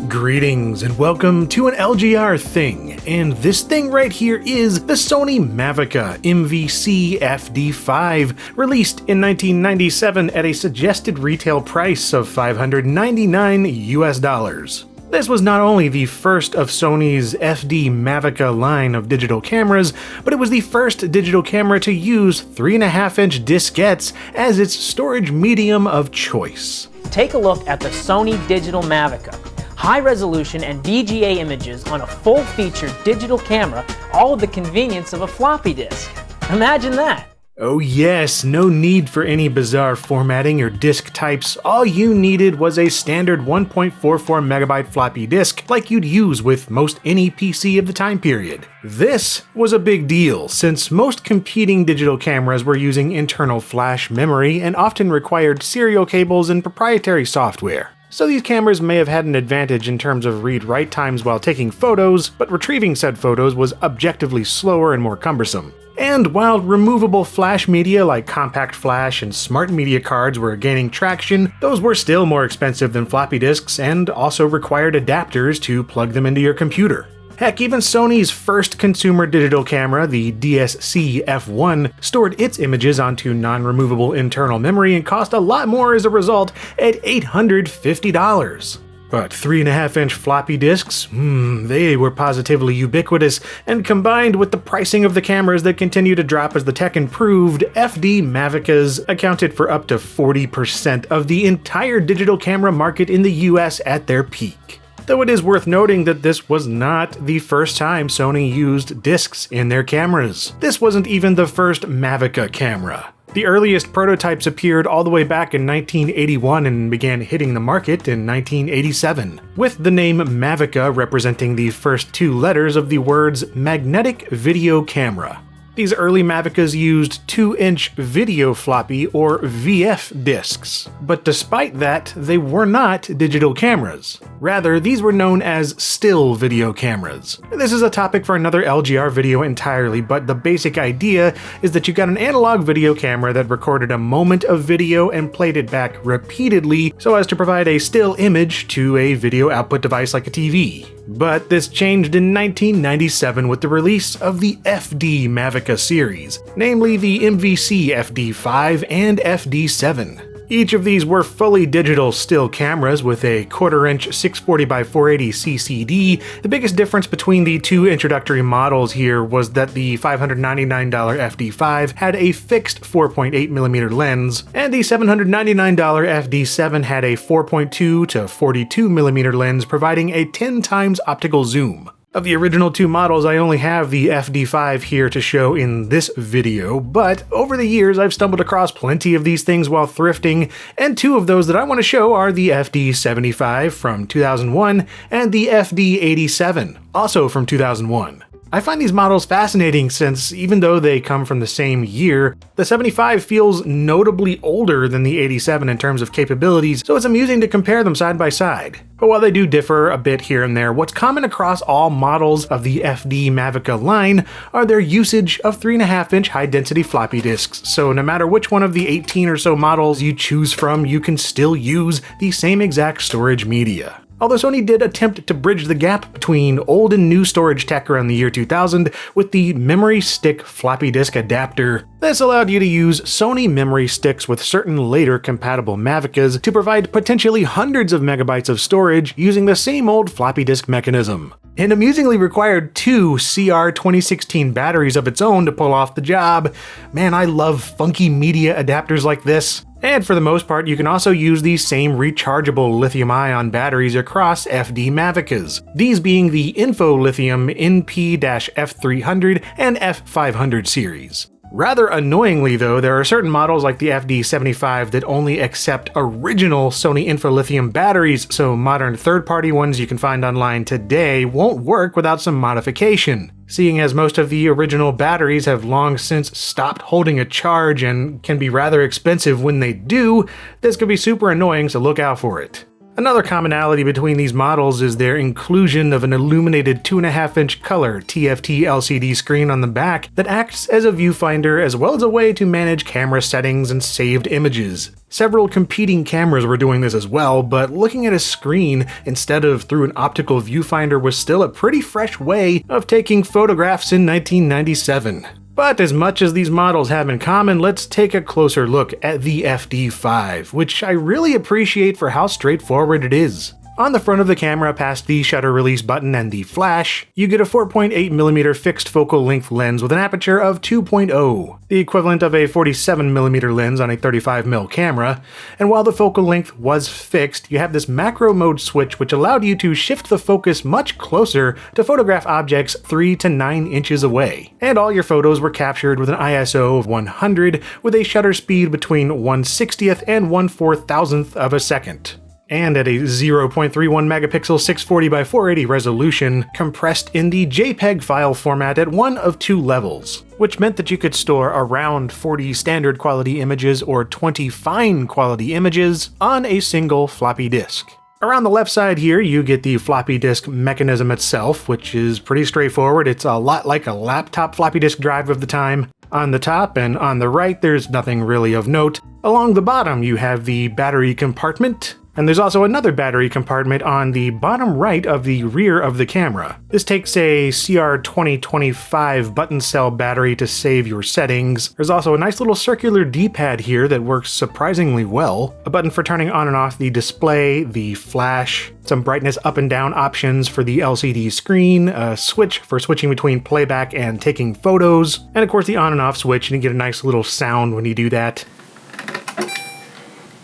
Greetings and welcome to an LGR thing, and this thing right here is the Sony Mavica MVC FD5, released in 1997 at a suggested retail price of $599 US. This was not only the first of Sony's FD Mavica line of digital cameras, but it was the first digital camera to use 3.5-inch diskettes as its storage medium of choice. Take a look at the Sony Digital Mavica. High resolution and VGA images on a full-featured digital camera, all with the convenience of a floppy disk. Imagine that! Oh yes, no need for any bizarre formatting or disk types. All you needed was a standard 1.44 megabyte floppy disk like you'd use with most any PC of the time period. This was a big deal since most competing digital cameras were using internal flash memory and often required serial cables and proprietary software. So these cameras may have had an advantage in terms of read-write times while taking photos, but retrieving said photos was objectively slower and more cumbersome. And while removable flash media like compact flash and smart media cards were gaining traction, those were still more expensive than floppy disks and also required adapters to plug them into your computer. Heck, even Sony's first consumer digital camera, the DSC F1, stored its images onto non-removable internal memory and cost a lot more as a result at $850. But 3.5-inch floppy disks, they were positively ubiquitous, and combined with the pricing of the cameras that continue to drop as the tech improved, FD Mavicas accounted for up to 40% of the entire digital camera market in the US at their peak. Though it is worth noting that this was not the first time Sony used discs in their cameras. This wasn't even the first Mavica camera. The earliest prototypes appeared all the way back in 1981 and began hitting the market in 1987, with the name Mavica representing the first two letters of the words magnetic video camera. These early Mavicas used 2-inch video floppy or VF discs, but despite that, they were not digital cameras. Rather, these were known as still video cameras. This is a topic for another LGR video entirely, but the basic idea is that you got an analog video camera that recorded a moment of video and played it back repeatedly so as to provide a still image to a video output device like a TV. But this changed in 1997 with the release of the FD Mavica series, namely the MVC FD5 and FD7. Each of these were fully digital still cameras with a 1/4-inch 640x480 CCD. The biggest difference between the two introductory models here was that the $599 FD5 had a fixed 4.8mm lens, and the $799 FD7 had a 4.2 to 42mm lens providing a 10 times optical zoom. Of the original two models, I only have the FD5 here to show in this video, but over the years I've stumbled across plenty of these things while thrifting, and two of those that I want to show are the FD75 from 2001 and the FD87, also from 2001. I find these models fascinating since, even though they come from the same year, the 75 feels notably older than the 87 in terms of capabilities, so it's amusing to compare them side by side. But while they do differ a bit here and there, what's common across all models of the FD Mavica line are their usage of 3.5-inch high-density floppy disks, so no matter which one of the 18 or so models you choose from, you can still use the same exact storage media. Although Sony did attempt to bridge the gap between old and new storage tech around the year 2000 with the memory stick floppy disk adapter. This allowed you to use Sony memory sticks with certain later compatible Mavicas to provide potentially hundreds of megabytes of storage using the same old floppy disk mechanism. It amusingly required two CR 2016 batteries of its own to pull off the job. Man, I love funky media adapters like this. And for the most part, you can also use these same rechargeable lithium-ion batteries across FD Mavicas, these being the Info Lithium NP-F300 and F500 series. Rather annoyingly though, there are certain models like the FD75 that only accept original Sony InfoLithium batteries, so modern third-party ones you can find online today won't work without some modification. Seeing as most of the original batteries have long since stopped holding a charge and can be rather expensive when they do, this can be super annoying, so look out for it. Another commonality between these models is their inclusion of an illuminated 2.5-inch color TFT LCD screen on the back that acts as a viewfinder as well as a way to manage camera settings and saved images. Several competing cameras were doing this as well, but looking at a screen instead of through an optical viewfinder was still a pretty fresh way of taking photographs in 1997. But as much as these models have in common, let's take a closer look at the FD5, which I really appreciate for how straightforward it is. On the front of the camera, past the shutter release button and the flash, you get a 4.8mm fixed focal length lens with an aperture of 2.0, the equivalent of a 47mm lens on a 35mm camera, and while the focal length was fixed, you have this macro mode switch which allowed you to shift the focus much closer to photograph objects 3 to 9 inches away. And all your photos were captured with an ISO of 100 with a shutter speed between 1/60th and 1/4000th of a second. And at a 0.31 megapixel 640x480 resolution, compressed in the JPEG file format at one of 2 levels, which meant that you could store around 40 standard quality images or 20 fine quality images on a single floppy disk. Around the left side here, you get the floppy disk mechanism itself, which is pretty straightforward. It's a lot like a laptop floppy disk drive of the time. On the top and on the right, there's nothing really of note. Along the bottom, you have the battery compartment, and there's also another battery compartment on the bottom right of the rear of the camera. This takes a CR2025 button cell battery to save your settings. There's also a nice little circular D-pad here that works surprisingly well, a button for turning on and off the display, the flash, some brightness up and down options for the LCD screen, a switch for switching between playback and taking photos, and of course the on and off switch, and you get a nice little sound when you do that.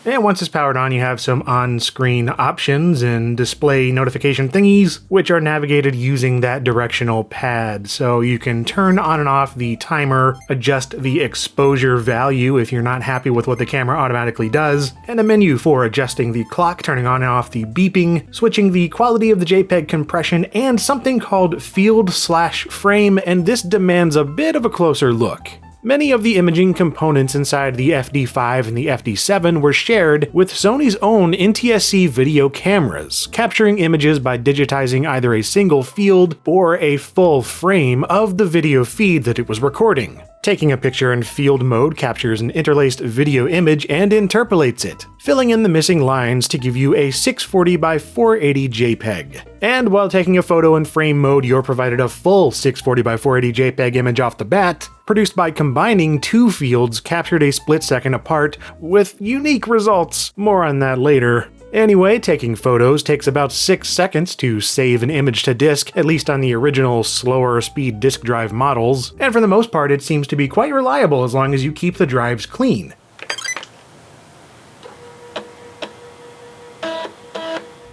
And once it's powered on, you have some on-screen options and display notification thingies, which are navigated using that directional pad. So you can turn on and off the timer, adjust the exposure value if you're not happy with what the camera automatically does, and a menu for adjusting the clock, turning on and off the beeping, switching the quality of the JPEG compression, and something called field/frame, and this demands a bit of a closer look. Many of the imaging components inside the FD5 and the FD7 were shared with Sony's own NTSC video cameras, capturing images by digitizing either a single field or a full frame of the video feed that it was recording. Taking a picture in field mode captures an interlaced video image and interpolates it, filling in the missing lines to give you a 640x480 JPEG. And while taking a photo in frame mode, you're provided a full 640x480 JPEG image off the bat, produced by combining 2 fields captured a split second apart, with unique results. More on that later. Anyway, taking photos takes about 6 seconds to save an image to disk, at least on the original slower speed disk drive models, and for the most part it seems to be quite reliable as long as you keep the drives clean.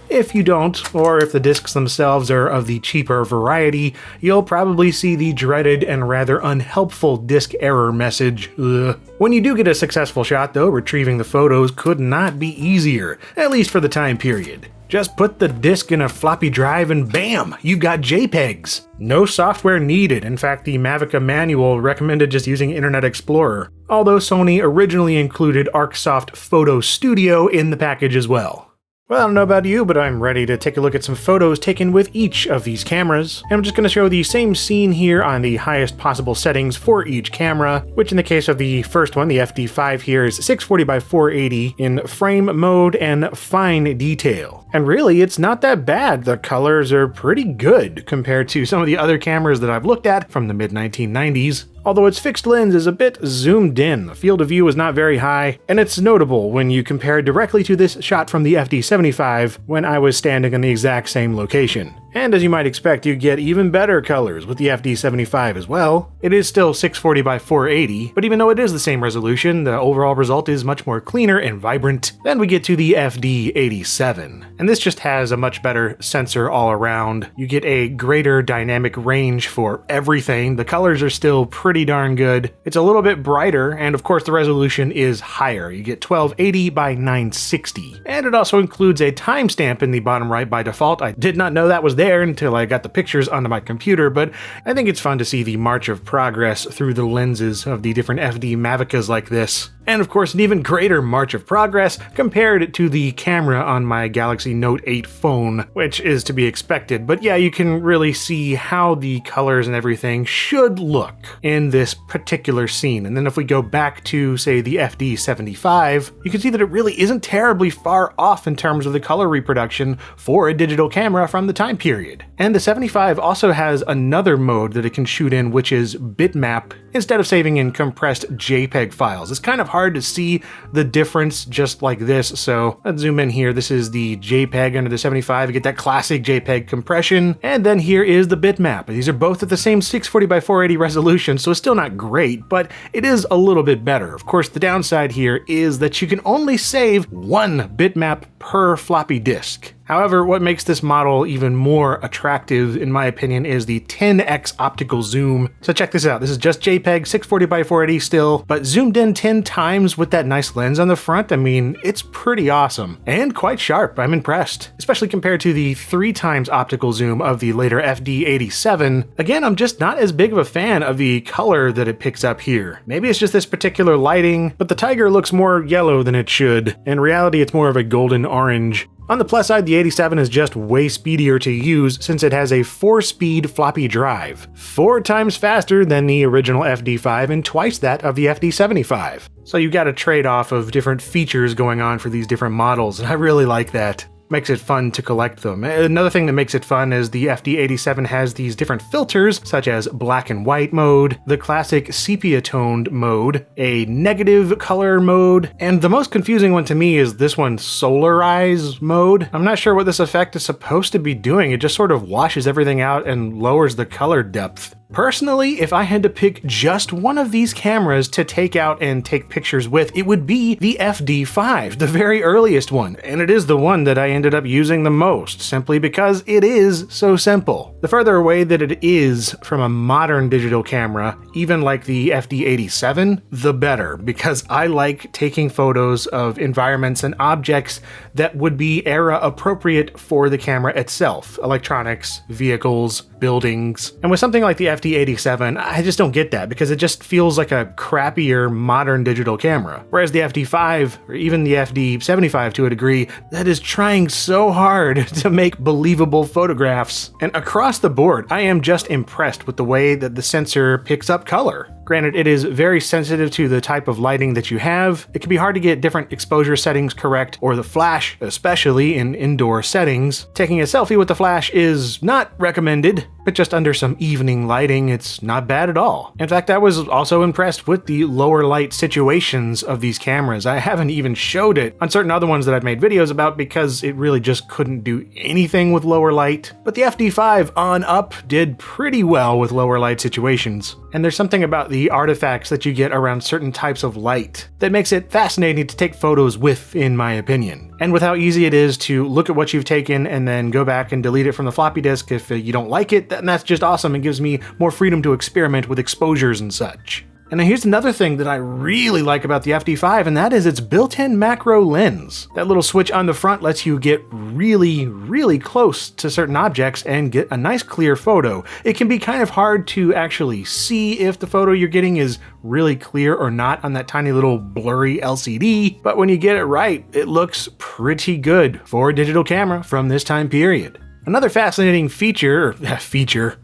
If you don't, or if the discs themselves are of the cheaper variety, you'll probably see the dreaded and rather unhelpful disk error message. Ugh. When you do get a successful shot though, retrieving the photos could not be easier, at least for the time period. Just put the disc in a floppy drive and bam, you've got JPEGs. No software needed. In fact, the Mavica manual recommended just using Internet Explorer, although Sony originally included ArcSoft Photo Studio in the package as well. Well, I don't know about you, but I'm ready to take a look at some photos taken with each of these cameras. And I'm just going to show the same scene here on the highest possible settings for each camera, which in the case of the first one, the FD5 here, is 640x480 in frame mode and fine detail. And really, it's not that bad. The colors are pretty good compared to some of the other cameras that I've looked at from the mid-1990s. Although its fixed lens is a bit zoomed in, the field of view is not very high, and it's notable when you compare directly to this shot from the FD75 when I was standing in the exact same location. And as you might expect, you get even better colors with the FD75 as well. It is still 640x480, but even though it is the same resolution, the overall result is much more cleaner and vibrant. Then we get to the FD87, and this just has a much better sensor all around. You get a greater dynamic range for everything. The colors are still pretty darn good. It's a little bit brighter, and of course the resolution is higher. You get 1280x960. And it also includes a timestamp in the bottom right by default. I did not know that was there until I got the pictures onto my computer, but I think it's fun to see the march of progress through the lenses of the different FD Mavicas like this. And of course, an even greater march of progress compared to the camera on my Galaxy Note 8 phone, which is to be expected. But yeah, you can really see how the colors and everything should look in this particular scene. And then if we go back to, say, the FD75, you can see that it really isn't terribly far off in terms of the color reproduction for a digital camera from the time period. And the 75 also has another mode that it can shoot in, which is bitmap, instead of saving in compressed JPEG files. It's kind of hard to see the difference just like this, so let's zoom in here. This is the JPEG under the 75. You get that classic JPEG compression, and then here is the bitmap. These are both at the same 640 by 480 resolution, so it's still not great, but it is a little bit better. Of course, the downside here is that you can only save one bitmap per floppy disk. However, what makes this model even more attractive, in my opinion, is the 10x optical zoom. So check this out. This is just JPEG 640 by 480 still, but zoomed in 10 times with that nice lens on the front. I mean, it's pretty awesome and quite sharp. I'm impressed, especially compared to the 3 times optical zoom of the later FD87. Again, I'm just not as big of a fan of the color that it picks up here. Maybe it's just this particular lighting, but the Tiger looks more yellow than it should. In reality, it's more of a golden orange. On the plus side, the 87 is just way speedier to use since it has a 4-speed floppy drive, 4 times faster than the original FD5 and twice that of the FD75. So you got a trade-off of different features going on for these different models, and I really like that. Makes it fun to collect them. Another thing that makes it fun is the FD87 has these different filters, such as black and white mode, the classic sepia-toned mode, a negative color mode, and the most confusing one to me is this one, solarize mode. I'm not sure what this effect is supposed to be doing. It just sort of washes everything out and lowers the color depth. Personally, if I had to pick just one of these cameras to take out and take pictures with, it would be the FD5, the very earliest one, and it is the one that I ended up using the most, simply because it is so simple. The further away that it is from a modern digital camera, even like the FD87, the better, because I like taking photos of environments and objects that would be era appropriate for the camera itself, electronics, vehicles, buildings. And with something like the FD87, I just don't get that because it just feels like a crappier modern digital camera. Whereas the FD5, or even the FD75 to a degree, that is trying so hard to make believable photographs. And across the board, I am just impressed with the way that the sensor picks up color. Granted, it is very sensitive to the type of lighting that you have. It can be hard to get different exposure settings correct, or the flash, especially in indoor settings. Taking a selfie with the flash is not recommended, but just under some evening lighting, it's not bad at all. In fact, I was also impressed with the lower light situations of these cameras. I haven't even showed it on certain other ones that I've made videos about because it really just couldn't do anything with lower light. But the FD5 on up did pretty well with lower light situations. And there's something about the artifacts that you get around certain types of light that makes it fascinating to take photos with, in my opinion. And with how easy it is to look at what you've taken and then go back and delete it from the floppy disk if you don't like it, then that's just awesome. It gives me more freedom to experiment with exposures and such. And here's another thing that I really like about the FD5, and that is its built-in macro lens. That little switch on the front lets you get really close to certain objects and get a nice clear photo. It can be kind of hard to actually see if the photo you're getting is really clear or not on that tiny little blurry LCD, but when you get it right, it looks pretty good for a digital camera from this time period. Another fascinating feature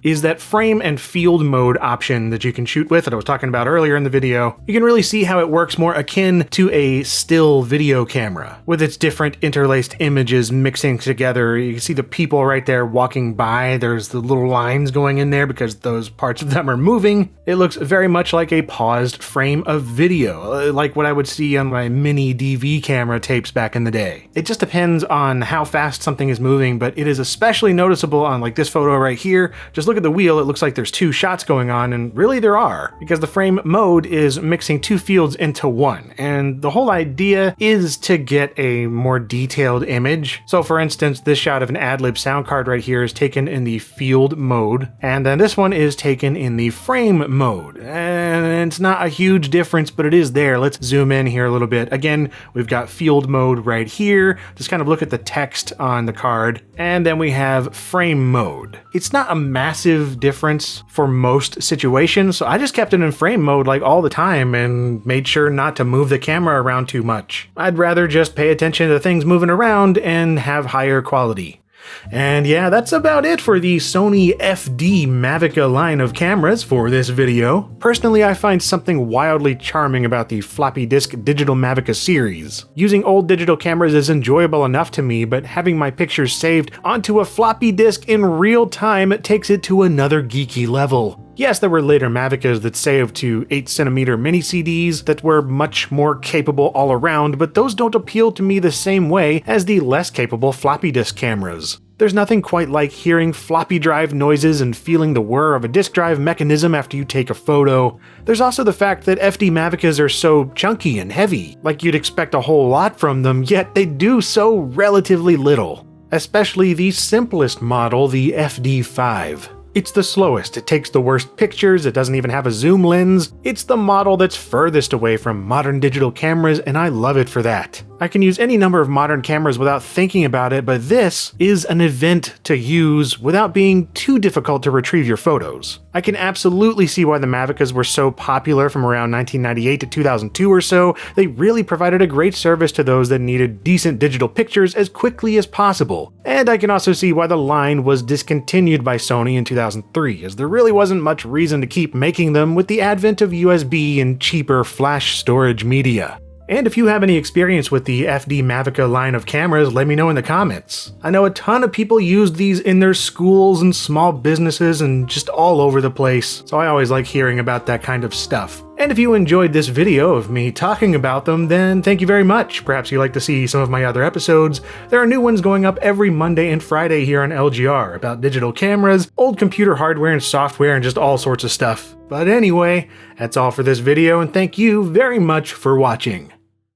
is that frame and field mode option that you can shoot with that I was talking about earlier in the video. You can really see how it works more akin to a still video camera with its different interlaced images mixing together. You can see the people right there walking by. There's the little lines going in there because those parts of them are moving. It looks very much like a paused frame of video, like what I would see on my mini DV camera tapes back in the day. It just depends on how fast something is moving, but it is especially noticeable on like this photo right here. Just look at the wheel, it looks like there's 2 shots going on, and really there are, because the frame mode is mixing 2 fields into one, and the whole idea is to get a more detailed image. So for instance, this shot of an Adlib sound card right here is taken in the field mode, and then this one is taken in the frame mode. And it's not a huge difference, but it is there. Let's zoom in here a little bit. Again, we've got field mode right here. Just kind of look at the text on the card, and then we have have frame mode. It's not a massive difference for most situations, so I just kept it in frame mode like all the time and made sure not to move the camera around too much. I'd rather just pay attention to things moving around and have higher quality. And yeah, that's about it for the Sony FD Mavica line of cameras for this video. Personally, I find something wildly charming about the floppy disk digital Mavica series. Using old digital cameras is enjoyable enough to me, but having my pictures saved onto a floppy disk in real time takes it to another geeky level. Yes, there were later Mavicas that saved to 8cm mini CDs that were much more capable all around, but those don't appeal to me the same way as the less capable floppy disk cameras. There's nothing quite like hearing floppy drive noises and feeling the whir of a disk drive mechanism after you take a photo. There's also the fact that FD Mavicas are so chunky and heavy, like you'd expect a whole lot from them, yet they do so relatively little. Especially the simplest model, the FD5. It's the slowest, it takes the worst pictures, it doesn't even have a zoom lens. It's the model that's furthest away from modern digital cameras, and I love it for that. I can use any number of modern cameras without thinking about it, but this is an event to use without being too difficult to retrieve your photos. I can absolutely see why the Mavicas were so popular from around 1998 to 2002 or so. They really provided a great service to those that needed decent digital pictures as quickly as possible. And I can also see why the line was discontinued by Sony in 2003, as there really wasn't much reason to keep making them with the advent of USB and cheaper flash storage media. And if you have any experience with the FD Mavica line of cameras, let me know in the comments. I know a ton of people used these in their schools and small businesses and just all over the place, so I always like hearing about that kind of stuff. And if you enjoyed this video of me talking about them, then thank you very much. Perhaps you'd like to see some of my other episodes. There are new ones going up every Monday and Friday here on LGR about digital cameras, old computer hardware and software, and just all sorts of stuff. But anyway, that's all for this video, and thank you very much for watching.